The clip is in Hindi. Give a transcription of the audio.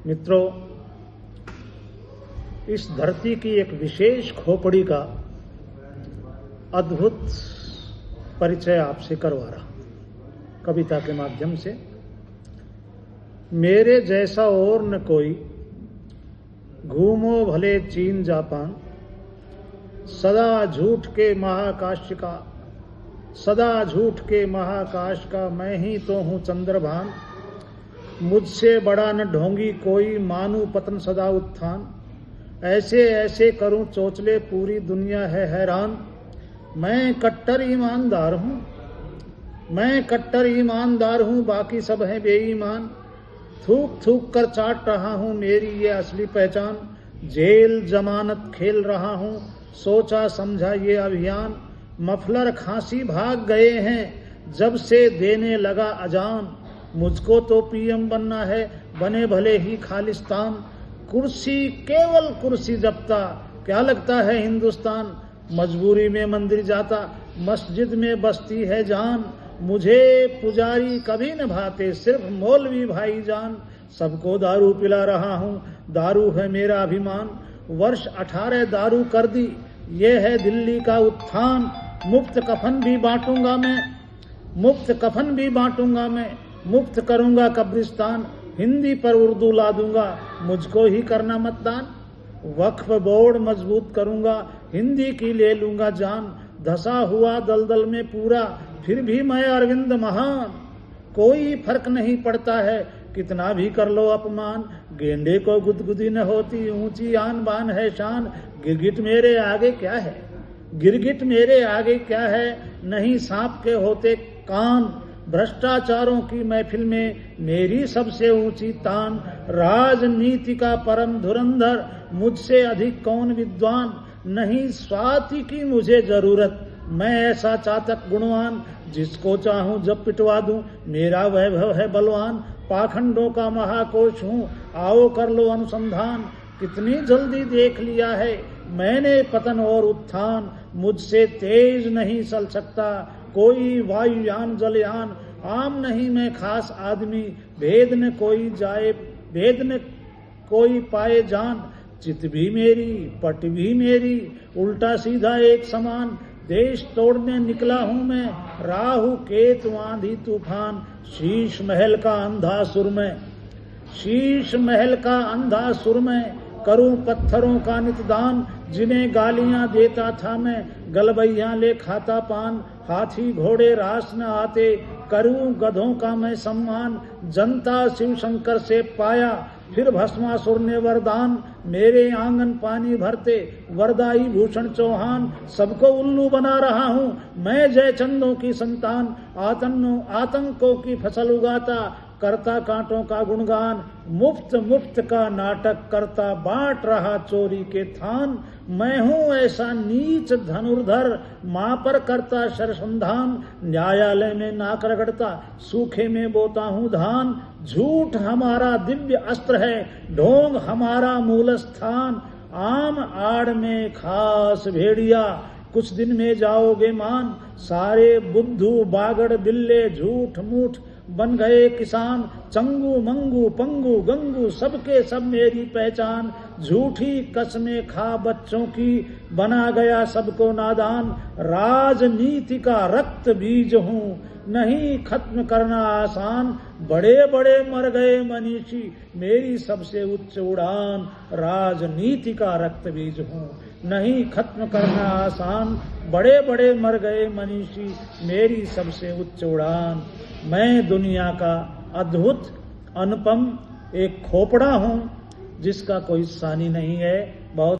मित्रों, इस धरती की एक विशेष खोपड़ी का अद्भुत परिचय आपसे करवा रहा कविता के माध्यम से। मेरे जैसा और न कोई, घूमो भले चीन जापान, सदा झूठ के महाकाश का, सदा झूठ के महाकाश का मैं ही तो हूँ चंद्रभान। मुझसे बड़ा न ढोंगी कोई, मानू पतन सदा उत्थान। ऐसे ऐसे करूं चोचले, पूरी दुनिया है हैरान। मैं कट्टर ईमानदार हूँ, मैं कट्टर ईमानदार हूँ, बाकी सब हैं बेईमान। थूक थूक कर चाट रहा हूँ मेरी ये असली पहचान। जेल जमानत खेल रहा हूँ, सोचा समझा ये अभियान। मफलर खांसी भाग गए हैं जब से देने लगा अजान। मुझको तो पीएम बनना है, बने भले ही खालिस्तान। कुर्सी केवल कुर्सी जपता, क्या लगता है हिंदुस्तान। मजबूरी में मंदिर जाता, मस्जिद में बसती है जान। मुझे पुजारी कभी न भाते, सिर्फ मौलवी भाईजान। सबको दारू पिला रहा हूँ, दारू है मेरा अभिमान। वर्ष 18 दारू कर दी, ये है दिल्ली का उत्थान। मुफ्त कफन भी बांटूंगा मैं, मुफ्त कफन भी बांटूंगा मैं। मुफ्त करूंगा कब्रिस्तान, हिंदी पर उर्दू ला दूंगा, मुझको ही करना मतदान। वक्फ बोर्ड मजबूत करूंगा, हिंदी की ले लूंगा जान। धसा हुआ दलदल में पूरा, फिर भी मैं अरविंद महान। कोई फर्क नहीं पड़ता है, कितना भी कर लो अपमान। गेंडे को गुदगुदी न होती, ऊंची आन बान है शान। गिरगिट मेरे आगे क्या है, गिरगिट मेरे आगे क्या है। नहीं सांप के होते कान, भ्रष्टाचारों की महफिल में मेरी सबसे ऊंची तान। राजनीति का परम धुरंधर, मुझसे अधिक कौन विद्वान। नहीं स्वाति की मुझे जरूरत, मैं ऐसा चातक गुणवान। जिसको चाहूं जब पिटवा दूं, मेरा वैभव है बलवान। पाखंडों का महाकोश हूं, आओ कर लो अनुसंधान। कितनी जल्दी देख लिया है मैंने पतन और उत्थान। मुझसे तेज नहीं चल सकता कोई वायुयान जलयान। आम नहीं मैं खास आदमी, भेद न कोई जाए, भेद न कोई पाए जान। चित भी मेरी पट भी मेरी, उल्टा सीधा एक समान। देश तोड़ने निकला हूं मैं, राहु केतु आंधी तूफान। शीश महल का अंधा सुर में, शीश महल का अंधा सुर में। करूं पत्थरों का नितदान, जिन्हें गालियां देता था मैं। गलबैया ले खाता पान, हाथी घोड़े रास न आते। करूं गधों का मैं सम्मान, जनता शिव शंकर से पाया। फिर भस्मासुर ने वरदान, मेरे आंगन पानी भरते। वरदाई भूषण चौहान, सबको उल्लू बना रहा हूँ मैं जयचंदों की संतान। आतंकों की फसल उगाता, करता कांटों का गुणगान। मुफ्त मुफ्त का नाटक करता, बांट रहा चोरी के थान। मैं हूँ ऐसा नीच धनुर्धर, माँ पर करता शरसंधान। न्यायालय में नाक रगड़ता, सूखे में बोता हूँ धान। झूठ हमारा दिव्य अस्त्र है, ढोंग हमारा मूल स्थान। आम आड़ में खास भेड़िया, कुछ दिन में जाओगे मान। सारे बुद्धू बागड़ बिल्ले, झूठ मूठ बन गए किसान। चंगू मंगू पंगू गंगू, सबके सब मेरी पहचान। झूठी कसमें खा बच्चों की, बना गया सबको नादान। राजनीति का रक्त बीज हूँ, नहीं खत्म करना आसान। बड़े बड़े मर गए मनीषी, मेरी सबसे उच्च उड़ान। राजनीति का रक्त बीज हूँ, नहीं खत्म करना आसान। बड़े बड़े मर गए मनीषी, मेरी सबसे उच्च उड़ान। मैं दुनिया का अद्भुत अनुपम एक खोपड़ा हूँ, जिसका कोई सानी नहीं है। बहुत